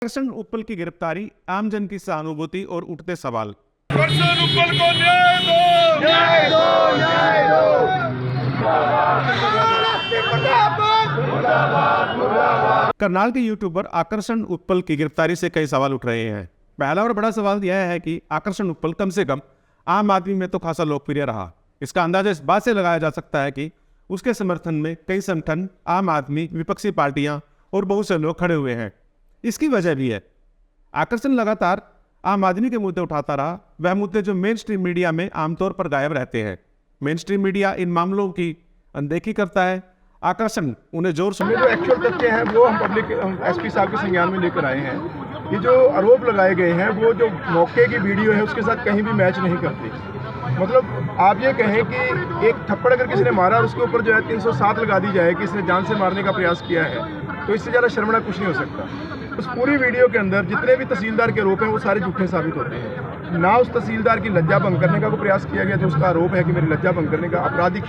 आकर्षण उपल की गिरफ्तारी, आमजन की सहानुभूति और उठते सवाल। आकर्षण उपल को न्याय दो, न्याय दो, न्याय दो। करनाल के यूट्यूबर आकर्षण उपल की गिरफ्तारी से कई सवाल उठ रहे हैं। पहला और बड़ा सवाल यह है कि आकर्षण उपल कम से कम आम आदमी में तो खासा लोकप्रिय रहा। इसका अंदाजा इस बात से लगाया जा सकता है कि उसके समर्थन में कई संगठन, आम आदमी, विपक्षी पार्टियां और बहुत से लोग खड़े हुए हैं। इसकी वजह भी है, आकर्षण लगातार आम आदमी के मुद्दे उठाता रहा, वह मुद्दे जो मेन स्ट्रीम मीडिया में आमतौर पर गायब रहते हैं। मेन स्ट्रीम मीडिया इन मामलों की अनदेखी करता है। आकर्षण उन्हें जोर से जो एक्चुअल तथ्य हैं वो हम पब्लिक एसपी साहब के संज्ञान में लेकर आए हैं। ये जो आरोप लगाए गए हैं वो जो मौके की वीडियो है उसके साथ कहीं भी मैच नहीं करती। मतलब आप ये कहें कि एक थप्पड़ अगर किसी ने मारा और उसके ऊपर जो है 307 लगा दी जाए कि इसने जान से मारने का प्रयास किया है, तो इससे ज़्यादा शर्मनाक कुछ नहीं हो सकता। उस पूरी वीडियो के अंदर जितने भी तहसीलदार के आरोप हैं वो सारे झूठे साबित होते हैं। ना उस तहसीलदार की लज्जा भंग करने का कोई प्रयास किया गया, जो उसका आरोप है कि मेरी लज्जा भंग करने का, आपराधिक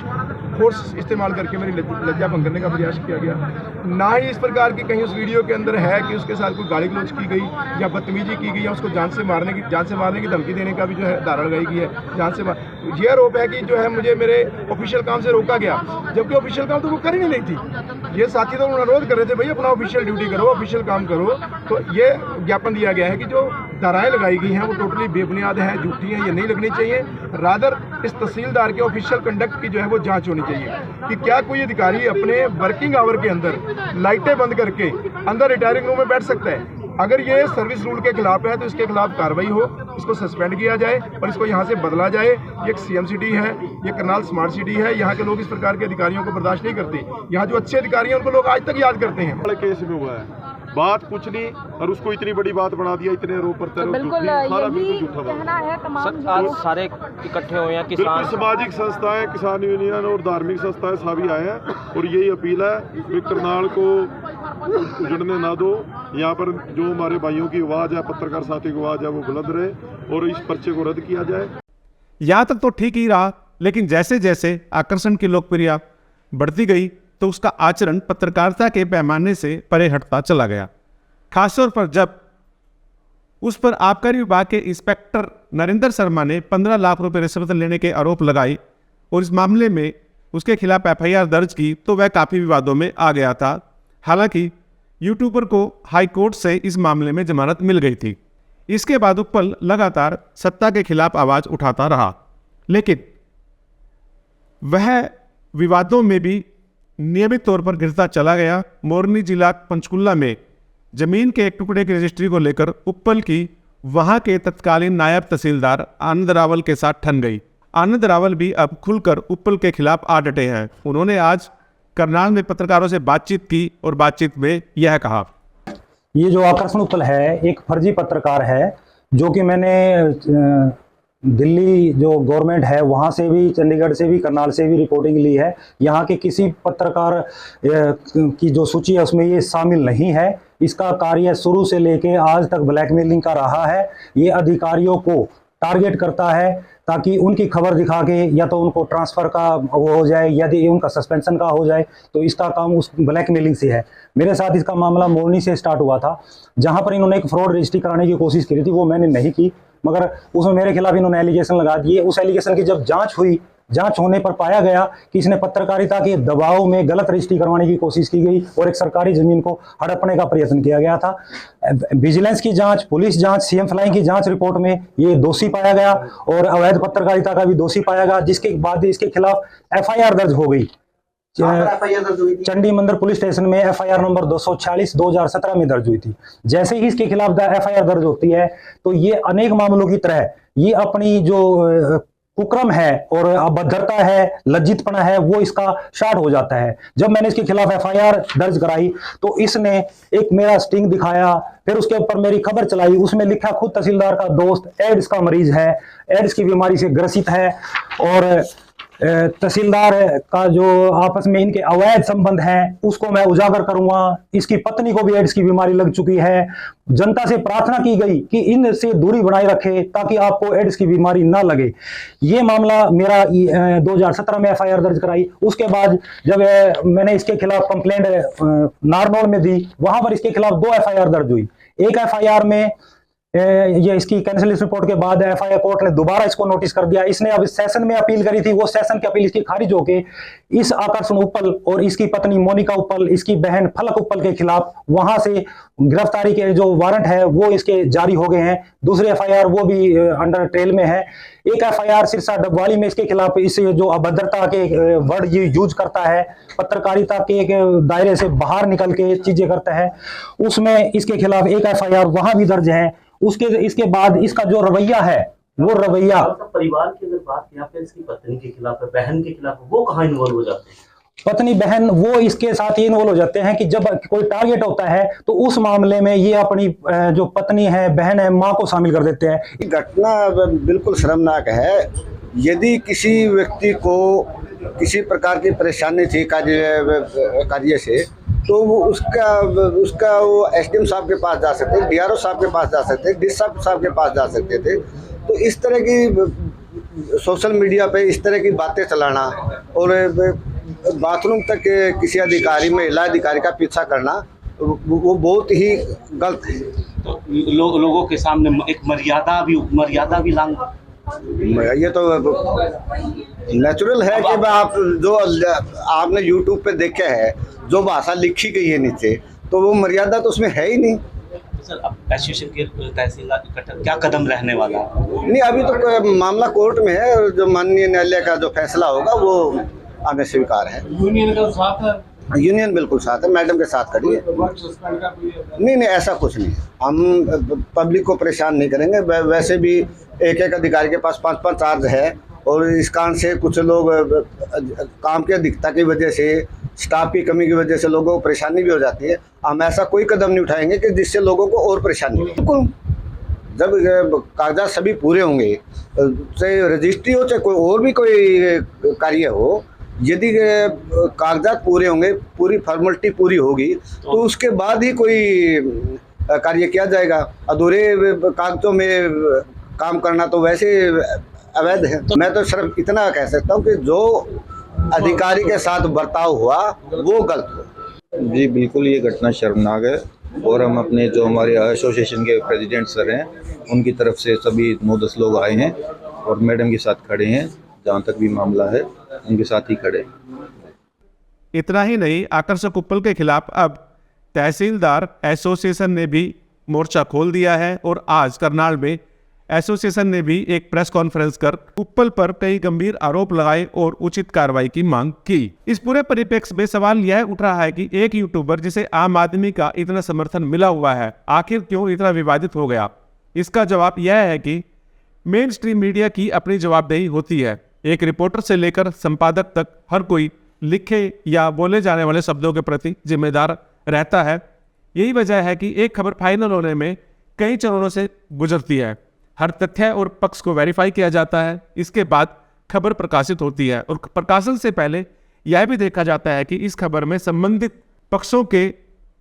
फोर्स इस्तेमाल करके मेरी लज्जा भंग करने का प्रयास किया गया। ना ही इस प्रकार की कहीं उस वीडियो के अंदर है कि उसके साथ कोई गाली गलौज की गई या बदतमीजी की गई या उसको जान से मारने की धमकी देने का भी जो है धारा लगाई गई है। जान से ये आरोप है कि जो है मुझे मेरे ऑफिशियल काम से रोका गया, जबकि ऑफिशियल काम तो वो कर ही नहीं थी। ये साथी तो अनुरोध कर रहे थे, भाई अपना ऑफिशियल ड्यूटी करो, ऑफिशियल काम करो। तो ये ज्ञापन दिया गया है कि जो धाराएं लगाई गई हैं वो टोटली बेबुनियाद हैं, झूठी हैं, ये नहीं लगनी चाहिए। रादर इस तहसीलदार के ऑफिशियल कंडक्ट की जो है वो जांच होनी चाहिए कि क्या कोई अधिकारी अपने वर्किंग आवर के अंदर लाइटें बंद करके अंदर रिटायरिंग रूम में बैठ सकता है। अगर ये सर्विस रूल के खिलाफ है तो इसके खिलाफ कार्रवाई हो, इसको सस्पेंड किया जाए और इसको यहाँ से बदला जाए। ये एक सीएम सिटी है, ये करनाल स्मार्ट सिटी है, यहाँ के लोग इस प्रकार के अधिकारियों को बर्दाश्त नहीं करते। यहाँ जो अच्छे अधिकारी हैं उनको लोग आज तक याद करते हैं। बड़े केस में हुआ है, बात कुछ नहीं और उसको इतनी बड़ी बात बना दिया, इतने आरोप तो बिल्कुल यही कहना है तमाम आज सारे इकट्ठे हुए हैं किसान, सामाजिक संस्थाएं, किसान यूनियन और धार्मिक संस्थाएं सभी आए हैं और यही अपील है कि करनाल को उजड़ने ना दो। यहाँ पर जो हमारे भाइयों की आवाज़ है, पत्रकार साथियों की आवाज़ है, वो बुलंद रहे और इस पर्चे को रद्द किया जाए। यहाँ तक तो ठीक ही रहा, लेकिन जैसे जैसे आकर्षण की लोकप्रियता बढ़ती गई तो उसका आचरण पत्रकारिता के पैमाने से परे हटता चला गया। खासतौर पर जब उस पर आबकारी विभाग के इंस्पेक्टर नरेंद्र शर्मा ने 15 लाख रुपए रिश्वत लेने के आरोप लगाई और इस मामले में उसके खिलाफ एफआईआर दर्ज की, तो वह काफ़ी विवादों में आ गया था। हालांकि यूट्यूबर को हाई कोर्ट से इस मामले में जमानत मिल गई थी। इसके बाद उपल लगातार सत्ता के खिलाफ आवाज़ उठाता रहा, लेकिन वह विवादों में भी नियमित तौर पर गिरता चला गया। मोरनी जिला पंचकुला में जमीन के एक टुकड़े की रजिस्ट्री को लेकर उपल की वहां के तत्कालीन नायब तहसीलदार आनंद रावल के साथ ठन गई। आनंद रावल भी अब खुलकर उपल के खिलाफ आ डटे हैं। उन्होंने आज करनाल में पत्रकारों से बातचीत की और बातचीत में यह कहा, ये जो आकर्षण उपल है एक फर्जी पत्रकार है, जो कि मैंने दिल्ली जो गवर्नमेंट है वहाँ से भी, चंडीगढ़ से भी, करनाल से भी रिपोर्टिंग ली है। यहाँ के किसी पत्रकार की जो सूची है उसमें ये शामिल नहीं है। इसका कार्य शुरू से लेके आज तक ब्लैकमेलिंग का रहा है। ये अधिकारियों को टारगेट करता है ताकि उनकी खबर दिखा के या तो उनको ट्रांसफ़र का वो हो जाए, यदि उनका सस्पेंशन का हो जाए, तो इसका काम उस ब्लैकमेलिंग से है। मेरे साथ इसका मामला मोरनी से स्टार्ट हुआ था, जहाँ पर इन्होंने एक फ्रॉड रजिस्ट्री कराने की कोशिश की थी, वो मैंने नहीं की, मगर उसमें मेरे खिलाफ इन्होंने एलिगेशन लगा दिए। उस एलिगेशन की जब जांच हुई, जांच होने पर पाया गया कि इसने पत्रकारिता के दबाव में गलत रजिस्ट्री करवाने की कोशिश की गई और एक सरकारी जमीन को हड़पने का प्रयत्न किया गया था। विजिलेंस की जांच, पुलिस जांच, सीएम फ्लाइंग की जांच रिपोर्ट में ये दोषी पाया गया और अवैध पत्रकारिता का भी दोषी पाया गया, जिसके बाद इसके खिलाफ एफआईआर दर्ज हो गई। चंडी मंदिर पुलिस स्टेशन में एफआईआर नंबर 246 2017 में दर्ज हुई थी। जैसे ही इसके खिलाफ एफआईआर दर्ज होती है तो ये अनेक मामलों की तरह ये अपनी जो कुक्रम है और अभद्रता है, लज्जितपना है, वो इसका स्टार्ट हो जाता है। जब मैंने इसके खिलाफ एफआईआर दर्ज कराई तो इसने एक मेरा स्टिंग दिखाया, फिर उसके ऊपर मेरी खबर चलाई, उसमें लिखा खुद तहसीलदार का दोस्त एड्स का मरीज है, एड्स की बीमारी से ग्रसित है और तहसीलदार का जो आपस में इनके अवैध संबंध हैं उसको मैं उजागर करूंगा। इसकी पत्नी को भी एड्स की बीमारी लग चुकी है। जनता से प्रार्थना की गई कि इनसे दूरी बनाए रखे ताकि आपको एड्स की बीमारी ना लगे। ये मामला मेरा 2017 में एफआईआर दर्ज कराई। उसके बाद जब मैंने इसके खिलाफ कंप्लेंट नारनौल में दी, वहां पर इसके खिलाफ 2 एफआईआर दर्ज हुई। एक एफआईआर में ये इसकी कैंसिलेशन रिपोर्ट के बाद एफआईआर कोर्ट ने दोबारा इसको नोटिस कर दिया। इसने अब सेशन में अपील करी थी, वो सेशन की अपील इसकी खारिज होके इस आकर्षण उपल और इसकी पत्नी मोनिका उपल, इसकी बहन फलक उपल के खिलाफ वहां से गिरफ्तारी के जो वारंट है वो इसके जारी हो गए हैं। दूसरी एफआईआर वो भी अंडर ट्रेल में है। एक एफआईआर सिरसा डबवाली में इसके खिलाफ इस जो अभद्रता के वर्ड यूज करता है, पत्रकारिता के एक दायरे से बाहर निकल के चीजें करता है, उसमें इसके खिलाफ एक एफआईआर वहां भी दर्ज है। इसके बाद इसका जो रवैया है वो रवैया परिवार की अगर बात या फिर इसकी पत्नी के खिलाफ है, बहन के खिलाफ, वो कहाँ इन्वॉल्व हो जाते हैं? पत्नी बहन वो इसके साथ ये इन्वॉल्व हो जाते हैं कि जब कोई टारगेट होता है तो उस मामले में ये अपनी जो पत्नी है, बहन है, माँ को शामिल कर देते हैं। घटना बिल्कुल शर्मनाक है। यदि किसी व्यक्ति को किसी प्रकार की परेशानी थी कार्य से, तो वो उसका वो एसडीएम साहब के पास जा सकते, डीआरओ साहब के पास जा सकते, डी साहब के पास जा सकते थे। तो इस तरह की सोशल मीडिया पे इस तरह की बातें चलाना और बाथरूम तक किसी अधिकारी, महिला अधिकारी का पीछा करना, वो बहुत ही गलत है। तो लोगों के सामने एक मर्यादा भी लांग, ये तो नेचुरल है कि आप जो आपने यूट्यूब पे देखा है, जो भाषा लिखी गई है नीचे, तो वो मर्यादा तो उसमें है ही नहीं। सर अब एसोसिएशन के तहसीलदार क्या कदम रहने वाला है? नहीं, अभी तो मामला कोर्ट में है और जो माननीय न्यायालय का जो फैसला होगा वो हमें स्वीकार है। यूनियन का साथ है? यूनियन बिल्कुल साथ है, मैडम के साथ खड़ी है। नहीं, ऐसा कुछ नहीं। हम पब्लिक को परेशान नहीं करेंगे। वैसे भी एक अधिकारी के पास 5-5 चार्ज है और इस कारण से कुछ लोग काम की अधिकता की वजह से, स्टाफ की कमी की वजह से लोगों को परेशानी भी हो जाती है। हम ऐसा कोई कदम नहीं उठाएंगे कि जिससे लोगों को और परेशानी हो। बिल्कुल, जब कागजात सभी पूरे होंगे, चाहे रजिस्ट्री हो चाहे कोई और भी कोई कार्य हो, यदि कागजात पूरे होंगे, पूरी फॉर्मेलिटी पूरी होगी, तो उसके बाद ही कोई कार्य किया जाएगा। अधूरे कागजों में काम करना तो वैसे अवैध है। तो मैं तो सिर्फ इतना कह सकता हूँ कि जो अधिकारी के साथ बर्ताव हुआ वो गलत हुआ। जी बिल्कुल, ये घटना शर्मनाक है और हम अपने जो हमारे एसोसिएशन के प्रेसिडेंट सर हैं, उनकी तरफ से सभी 9-10 लोग आए हैं और मैडम के साथ खड़े हैं। जहाँ तक भी मामला है उनके साथ ही खड़े। इतना ही नहीं, आकर्षक उपल के खिलाफ अब तहसीलदार एसोसिएशन ने भी मोर्चा खोल दिया है और आज करनाल में एसोसिएशन ने भी एक प्रेस कॉन्फ्रेंस कर उपल पर कई गंभीर आरोप लगाए और उचित कार्रवाई की मांग की। इस पूरे परिप्रेक्ष्य में सवाल यह उठ रहा है कि एक यूट्यूबर जिसे आम आदमी का इतना समर्थन मिला हुआ है, आखिर क्यों इतना विवादित हो गया? इसका जवाब यह है कि मेन स्ट्रीम मीडिया की अपनी जवाबदेही होती है। एक रिपोर्टर से लेकर संपादक तक हर कोई लिखे या बोले जाने वाले शब्दों के प्रति जिम्मेदार रहता है। यही वजह है कि एक खबर फाइनल होने में कई चरणों से गुजरती है। हर तथ्य और पक्ष को वेरीफाई किया जाता है, इसके बाद खबर प्रकाशित होती है और प्रकाशन से पहले यह भी देखा जाता है कि इस खबर में संबंधित पक्षों के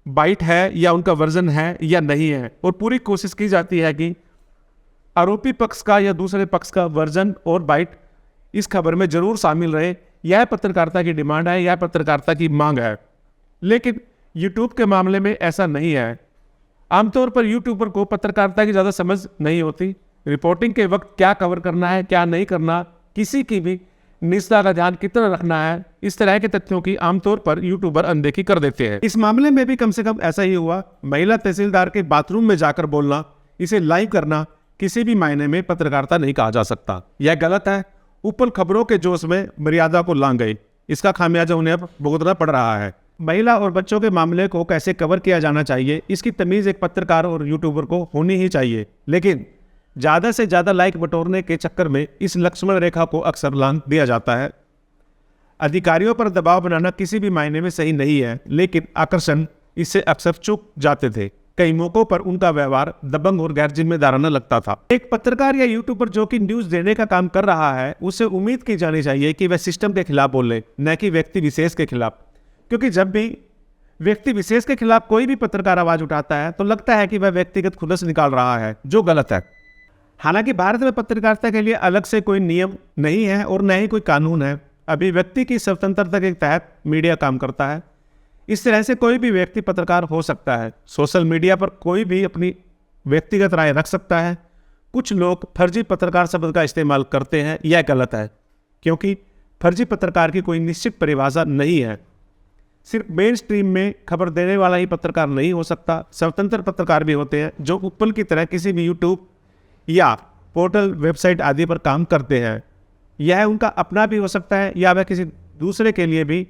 बाइट है या उनका वर्जन है या नहीं है, और पूरी कोशिश की जाती है कि आरोपी पक्ष का या दूसरे पक्ष का वर्जन और बाइट इस खबर में जरूर शामिल रहे। यह पत्रकारिता की डिमांड है, यह पत्रकारिता की मांग है। लेकिन यूट्यूब के मामले में ऐसा नहीं है। आमतौर पर यूट्यूबर को पत्रकारिता की ज़्यादा समझ नहीं होती। रिपोर्टिंग के वक्त क्या कवर करना है, क्या नहीं करना, किसी की भी निजता का ध्यान कितना रखना है, इस तरह के तथ्यों की आमतौर पर यूट्यूबर अनदेखी कर देते हैं। इस मामले में भी कम से कम ऐसा ही हुआ। महिला तहसीलदार के बाथरूम में जाकर बोलना, इसे लाइव करना किसी भी मायने में पत्रकारिता नहीं कहा जा सकता। यह गलत है। उपल खबरों के जोश में मर्यादा को लांग गई, इसका खामियाजा उन्हें अब भुगतना पड़ रहा है। महिला और बच्चों के मामले को कैसे कवर किया जाना चाहिए, इसकी तमीज़ एक पत्रकार और यूट्यूबर को होनी ही चाहिए। लेकिन ज़्यादा से ज़्यादा लाइक बटोरने के चक्कर में इस लक्ष्मण रेखा को अक्सर लांघ दिया जाता है। अधिकारियों पर दबाव बनाना किसी भी मायने में सही नहीं है, लेकिन आकर्षण इससे अक्सर चूक जाते थे। कई मौकों पर उनका व्यवहार दबंग और गैर जिम्मेदाराना लगता था। एक पत्रकार या यूट्यूबर जो कि न्यूज़ देने का काम कर रहा है, उससे उम्मीद की जानी चाहिए कि वह सिस्टम के खिलाफ बोले, न कि व्यक्ति विशेष के खिलाफ। क्योंकि जब भी व्यक्ति विशेष के खिलाफ कोई भी पत्रकार आवाज उठाता है तो लगता है कि वह व्यक्तिगत खुलस निकाल रहा है, जो गलत है। हालांकि भारत में पत्रकारिता के लिए अलग से कोई नियम नहीं है और न ही कोई कानून है। अभिव्यक्ति की स्वतंत्रता के तहत मीडिया काम करता है। इस तरह से कोई भी व्यक्ति पत्रकार हो सकता है। सोशल मीडिया पर कोई भी अपनी व्यक्तिगत राय रख सकता है। कुछ लोग फर्जी पत्रकार शब्द का इस्तेमाल करते हैं, यह गलत है, क्योंकि फर्जी पत्रकार की कोई निश्चित परिभाषा नहीं है। सिर्फ मेन स्ट्रीम में खबर देने वाला ही पत्रकार नहीं हो सकता। स्वतंत्र पत्रकार भी होते हैं जो उत्पल की तरह किसी भी यूट्यूब या पोर्टल, वेबसाइट आदि पर काम करते हैं। यह उनका अपना भी हो सकता है या वह किसी दूसरे के लिए भी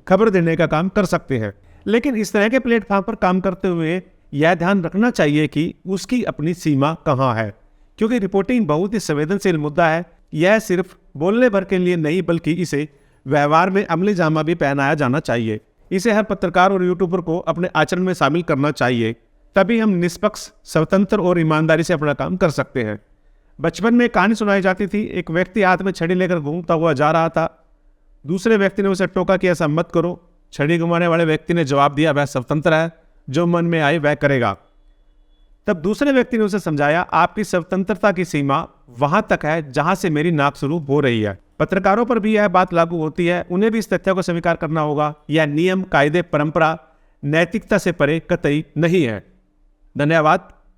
खबर देने का काम कर सकते हैं। लेकिन इस तरह के प्लेटफॉर्म पर काम करते हुए यह ध्यान रखना चाहिए कि उसकी अपनी सीमा कहाँ है, क्योंकि रिपोर्टिंग बहुत ही संवेदनशील मुद्दा है। यह सिर्फ बोलने भर के लिए नहीं, बल्कि इसे व्यवहार में अमली जामा भी पहनाया जाना चाहिए। इसे हर पत्रकार और यूट्यूबर को अपने आचरण में शामिल करना चाहिए, तभी हम निष्पक्ष, स्वतंत्र और ईमानदारी से अपना काम कर सकते हैं। बचपन में कहानी सुनाई जाती थी। एक व्यक्ति हाथ में छड़ी लेकर घूमता हुआ जा रहा था। दूसरे व्यक्ति ने उसे टोका कि ऐसा मत करो। छड़ी घुमाने वाले व्यक्ति ने जवाब दिया, वह स्वतंत्र है, जो मन में आए वह करेगा। तब दूसरे व्यक्ति ने उसे समझाया, आपकी स्वतंत्रता की सीमा वहां तक है जहां से मेरी नाक शुरू हो रही है। पत्रकारों पर भी यह बात लागू होती है। उन्हें भी इस तथ्य को स्वीकार करना होगा, यह नियम, कायदे, परंपरा, नैतिकता से परे कतई नहीं है। धन्यवाद।